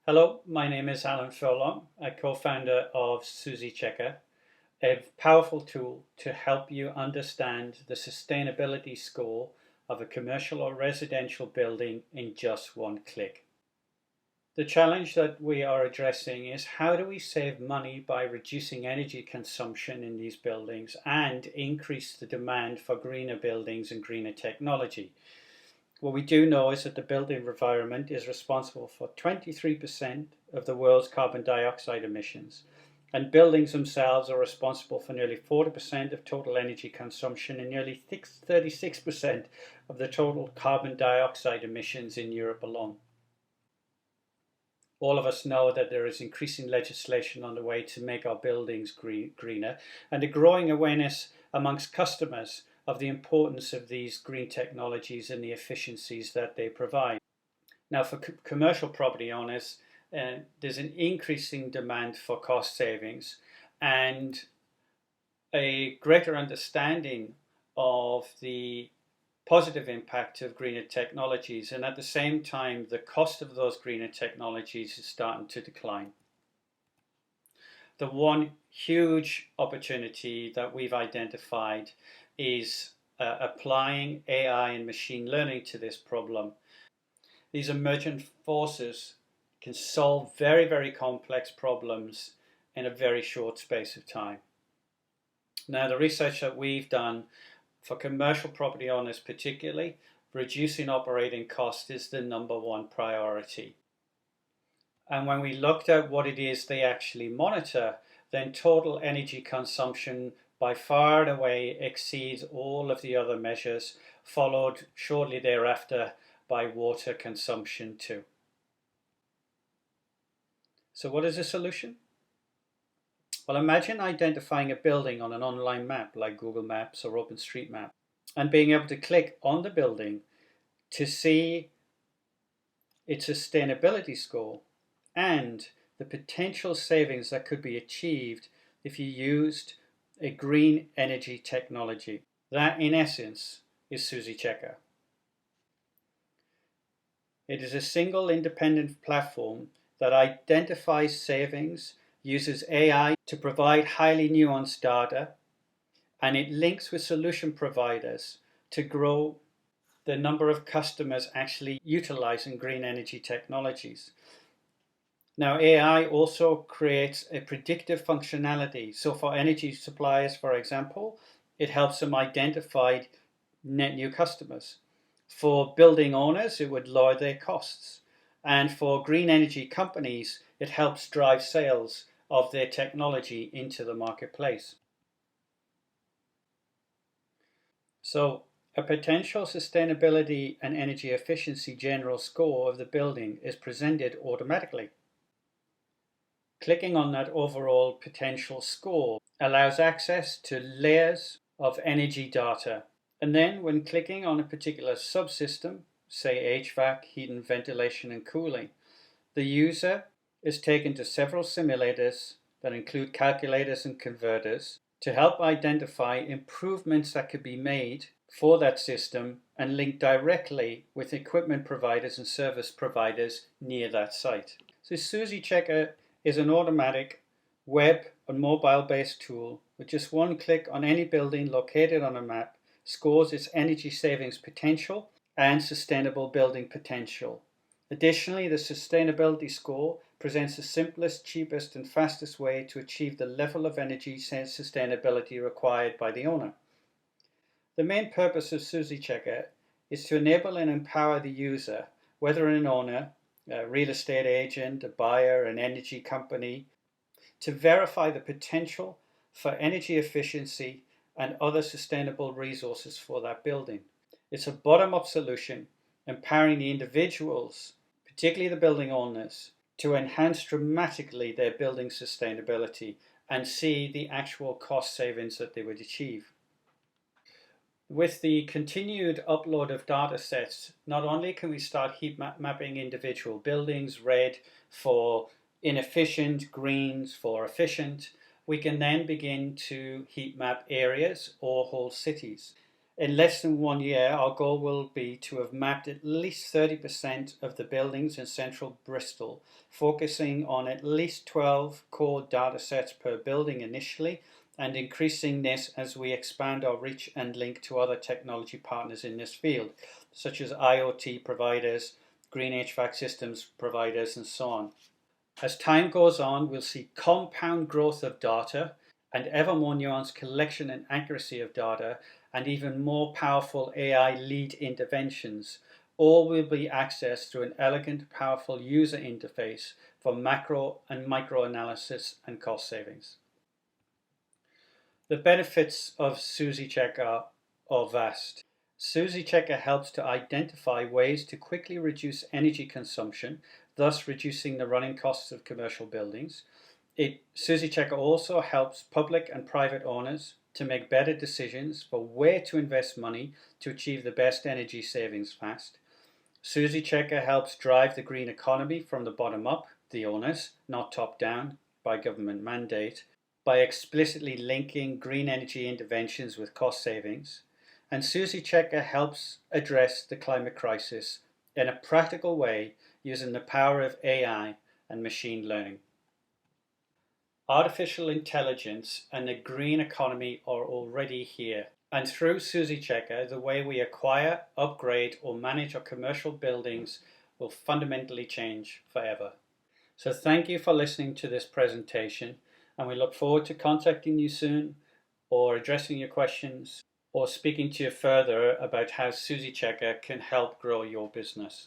Hello, my name is Alan Furlong, a co-founder of Susy, a powerful tool to help you understand the sustainability score of a commercial or residential building in just one click. The challenge that we are addressing is how do we save money by reducing energy consumption in these buildings and increase the demand for greener buildings and greener technology. What we do know is that the built environment is responsible for 23% of the world's carbon dioxide emissions, and buildings themselves are responsible for nearly 40% of total energy consumption and nearly 36% of the total carbon dioxide emissions in Europe alone. All of us know that there is increasing legislation on the way to make our buildings greener, and a growing awareness amongst customers of the importance of these green technologies and the efficiencies that they provide. Now, for commercial property owners, there's an increasing demand for cost savings and a greater understanding of the positive impact of greener technologies, and at the same time the cost of those greener technologies is starting to decline. The one huge opportunity that we've identified is applying AI and machine learning to this problem. These emergent forces can solve very, very complex problems in a very short space of time. Now, the research that we've done for commercial property owners particularly, reducing operating cost is the number one priority. And when we looked at what it is they actually monitor, then total energy consumption by far and away exceeds all of the other measures, followed shortly thereafter by water consumption too. So what is the solution? Well, imagine identifying a building on an online map like Google Maps or OpenStreetMap and being able to click on the building to see its sustainability score and the potential savings that could be achieved if you used a green energy technology. That, in essence, is Susy. It is a single independent platform that identifies savings, uses AI to provide highly nuanced data, and it links with solution providers to grow the number of customers actually utilizing green energy technologies. Now, AI also creates a predictive functionality. So for energy suppliers, for example, it helps them identify net new customers. For building owners, it would lower their costs. And for green energy companies, it helps drive sales of their technology into the marketplace. So a potential sustainability and energy efficiency general score of the building is presented automatically. Clicking on that overall potential score allows access to layers of energy data. And then when clicking on a particular subsystem, say HVAC, heating, ventilation and cooling, the user is taken to several simulators that include calculators and converters to help identify improvements that could be made for that system and link directly with equipment providers and service providers near that site. So Susy Checker is an automatic web and mobile-based tool with just one click on any building located on a map, scores its energy savings potential and sustainable building potential. Additionally, the sustainability score presents the simplest, cheapest and fastest way to achieve the level of energy sustainability required by the owner. The main purpose of Susy Checker is to enable and empower the user, whether an owner, a real estate agent, a buyer, an energy company, to verify the potential for energy efficiency and other sustainable resources for that building. It's a bottom-up solution, empowering the individuals, particularly the building owners, to enhance dramatically their building sustainability and see the actual cost savings that they would achieve. With the continued upload of data sets, not only can we start heat mapping individual buildings, red for inefficient, greens for efficient, we can then begin to heat map areas or whole cities. In less than 1 year, our goal will be to have mapped at least 30% of the buildings in central Bristol, focusing on at least 12 core data sets per building initially, and increasing this as we expand our reach and link to other technology partners in this field, such as IoT providers, green HVAC systems providers, and so on. As time goes on, we'll see compound growth of data and ever more nuanced collection and accuracy of data, and even more powerful AI lead interventions. All will be accessed through an elegant, powerful user interface for macro and micro analysis and cost savings. The benefits of Susy Checker are vast. Susy Checker helps to identify ways to quickly reduce energy consumption, thus reducing the running costs of commercial buildings. Susy Checker also helps public and private owners to make better decisions for where to invest money to achieve the best energy savings fast. Susy Checker helps drive the green economy from the bottom up, the owners, not top down by government mandate, by explicitly linking green energy interventions with cost savings. And Susy Checker helps address the climate crisis in a practical way using the power of AI and machine learning. Artificial intelligence and the green economy are already here. And through Susy Checker, the way we acquire, upgrade, or manage our commercial buildings will fundamentally change forever. So thank you for listening to this presentation, and we look forward to contacting you soon, or addressing your questions, or speaking to you further about how Susy Checker can help grow your business.